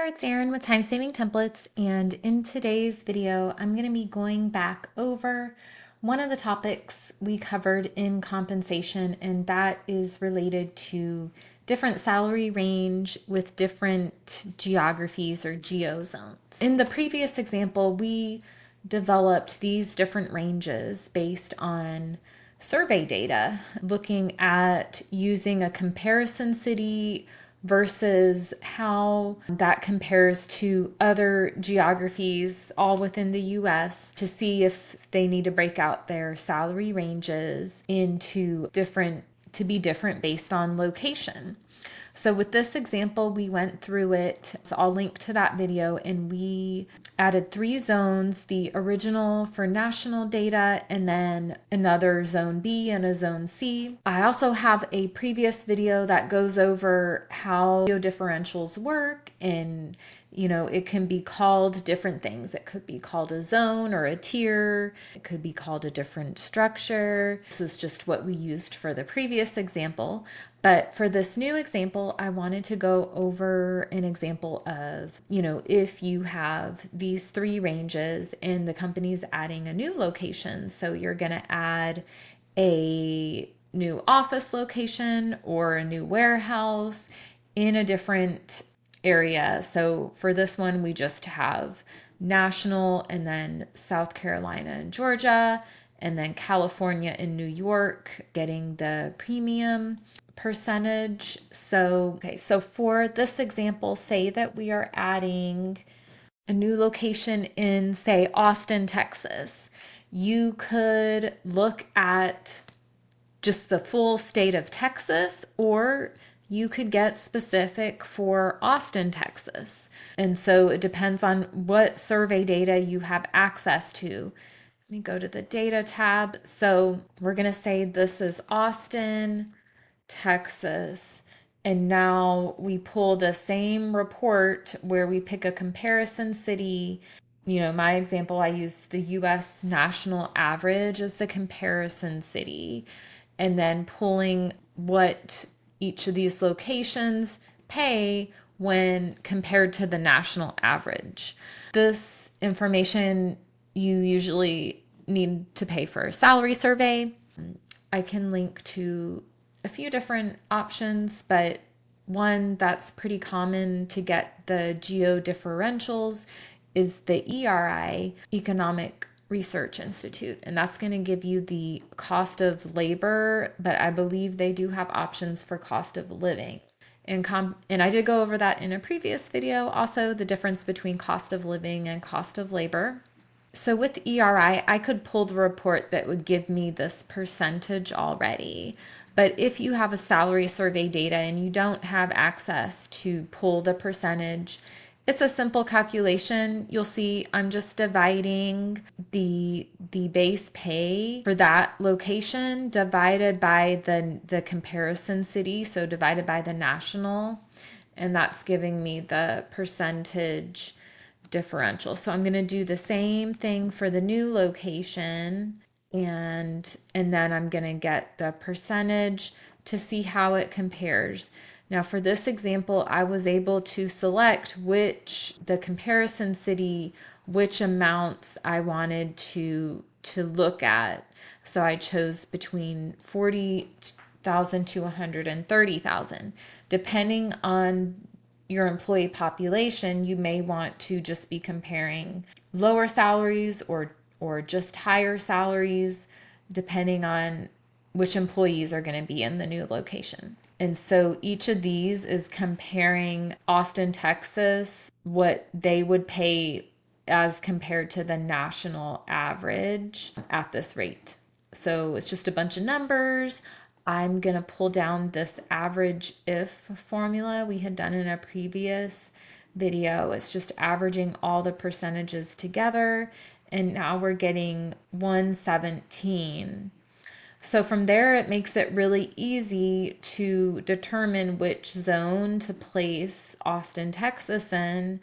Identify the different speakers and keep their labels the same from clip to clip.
Speaker 1: there, it's Erin with Time Saving Templates, and in today's video, I'm going to be going back over one of the topics we covered in compensation, and that is related to different salary range with different geographies or geozones. In the previous example, we developed these different ranges based on survey data, looking at using a comparison city versus how that compares to other geographies all within the US to see if they need to break out their salary ranges into to be different based on location. So with this example, we went through it. So I'll link to that video, and we added 3 zones, the original for national data, and then another zone B and a zone C. I also have a previous video that goes over how differentials work, and it can be called different things. It could be called a zone or a tier. It could be called a different structure. This is just what we used for the previous example. But for this new example, I wanted to go over an example of, if you have these 3 ranges and the company's adding a new location. So you're going to add a new office location or a new warehouse in a different area. So for this one, we just have national, and then South Carolina and Georgia, and then California and New York getting the premium percentage. So for this example, say that we are adding a new location in, say, Austin, Texas. You could look at just the full state of Texas, or you could get specific for Austin, Texas. And so it depends on what survey data you have access to. Let me go to the data tab. So we're going to say this is Austin, Texas. And now we pull the same report where we pick a comparison city. My example, I used the US national average as the comparison city, and then pulling what each of these locations pay when compared to the national average. This information you usually need to pay for a salary survey. I can link to a few different options, but one that's pretty common to get the geo differentials is the ERI, Economic Research Institute, and that's going to give you the cost of labor, but I believe they do have options for cost of living. And I did go over that in a previous video, also the difference between cost of living and cost of labor. So with ERI, I could pull the report that would give me this percentage already. But if you have a salary survey data and you don't have access to pull the percentage, it's a simple calculation. You'll see I'm just dividing the base pay for that location divided by the comparison city, so divided by the national, and that's giving me the percentage differential. So I'm going to do the same thing for the new location, and then I'm going to get the percentage to see how it compares. Now for this example, I was able to select the comparison city, which amounts I wanted to look at. So I chose between 40,000 to 130,000. Depending on your employee population, you may want to just be comparing lower salaries or just higher salaries, depending on which employees are going to be in the new location. And so each of these is comparing Austin, Texas, what they would pay as compared to the national average at this rate. So it's just a bunch of numbers. I'm going to pull down this average if formula we had done in a previous video. It's just averaging all the percentages together. And now we're getting 117. So from there, it makes it really easy to determine which zone to place Austin, Texas in.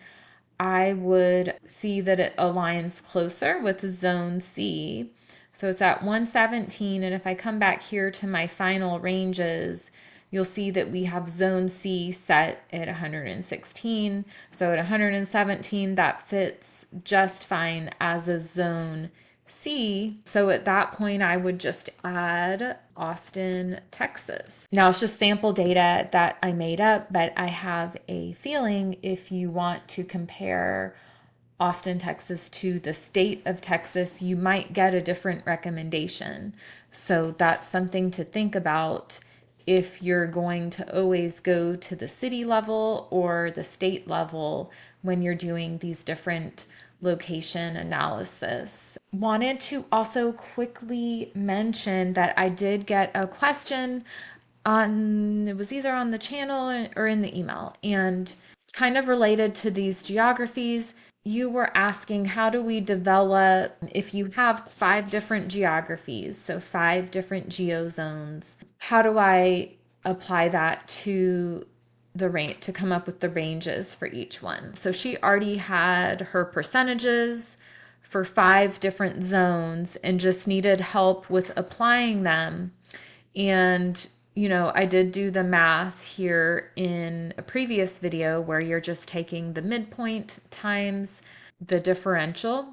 Speaker 1: I would see that it aligns closer with zone C. So it's at 117, and if I come back here to my final ranges, you'll see that we have zone C set at 116. So at 117, that fits just fine as a zone C. So at that point, I would just add Austin, Texas. Now it's just sample data that I made up, but I have a feeling if you want to compare Austin, Texas to the state of Texas, you might get a different recommendation. So that's something to think about if you're going to always go to the city level or the state level when you're doing these different location analysis. Wanted to also quickly mention that I did get a question on, it was either on the channel or in the email, and kind of related to these geographies. You were asking, how do we develop, if you have 5 different geographies, so 5 different geozones, how do I apply that to the range, to come up with the ranges for each one? So she already had her percentages for 5 different zones and just needed help with applying them. And I did do the math here in a previous video where you're just taking the midpoint times the differential.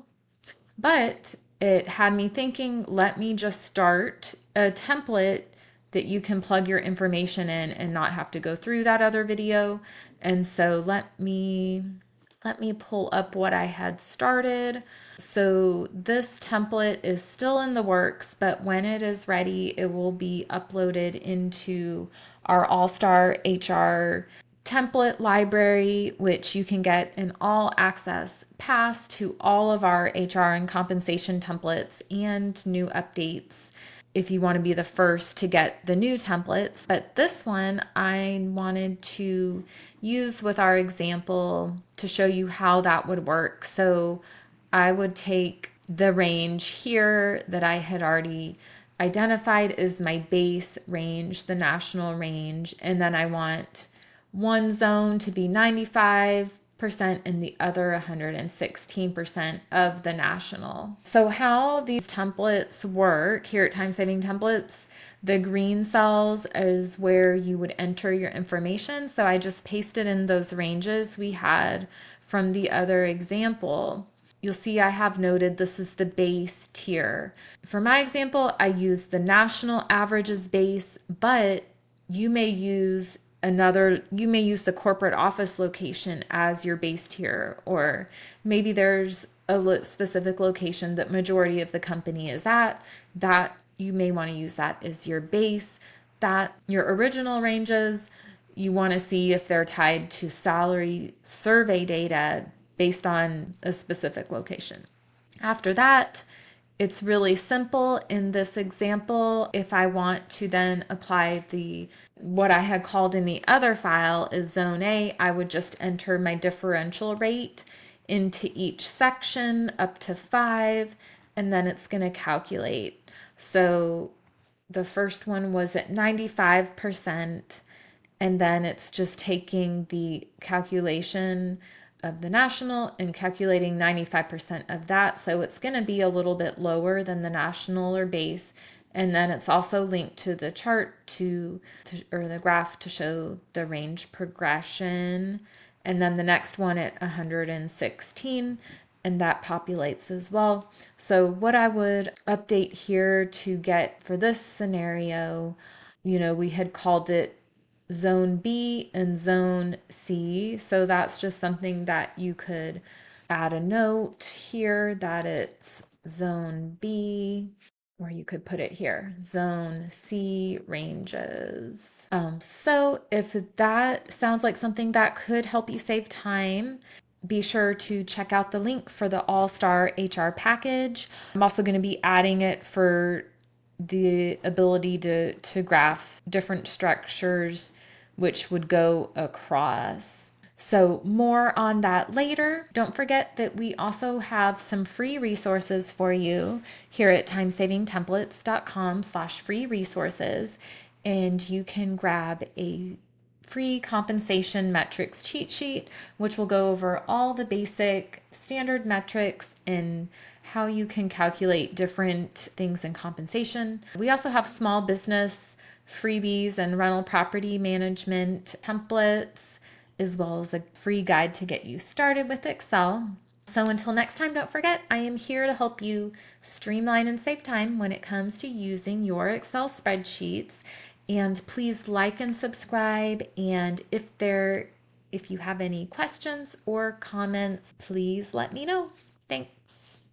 Speaker 1: But it had me thinking, let me just start a template that you can plug your information in and not have to go through that other video. And so let me pull up what I had started. So this template is still in the works, but when it is ready, it will be uploaded into our All-Star HR template library, which you can get an all access pass to all of our HR and compensation templates and new updates if you want to be the first to get the new templates. But this one I wanted to use with our example to show you how that would work. So I would take the range here that I had already identified as my base range, the national range, and then I want one zone to be 95% and the other 116% of the national. So how these templates work here at Time Saving Templates, the green cells is where you would enter your information. So I just pasted in those ranges we had from the other example. You'll see I have noted this is the base tier. For my example, I use the national average as base, but you may use the corporate office location as your base tier, or maybe there's a specific location that majority of the company is at, that you may want to use that as your base. That your original ranges, you want to see if they're tied to salary survey data based on a specific location. After that, it's really simple. In this example, if I want to then apply what I had called in the other file is zone A, I would just enter my differential rate into each section up to 5, and then it's going to calculate. So the first one was at 95%, and then it's just taking the calculation of the national and calculating 95% of that. So it's going to be a little bit lower than the national or base. And then it's also linked to the chart or the graph to show the range progression. And then the next one at 116, and that populates as well. So what I would update here to get for this scenario, we had called it zone B and zone C. So that's just something that you could add a note here that it's zone B, or you could put it here, zone C ranges. So if that sounds like something that could help you save time, be sure to check out the link for the All-Star HR package. I'm also going to be adding it for the ability to graph different structures which would go across. So more on that later. Don't forget that we also have some free resources for you here at timesavingtemplates.com/free resources, and you can grab a free compensation metrics cheat sheet, which will go over all the basic standard metrics and how you can calculate different things in compensation. We also have small business freebies and rental property management templates, as well as a free guide to get you started with Excel. So until next time, don't forget, I am here to help you streamline and save time when it comes to using your Excel spreadsheets. And please like and subscribe. And if you have any questions or comments, please let me know. Thanks.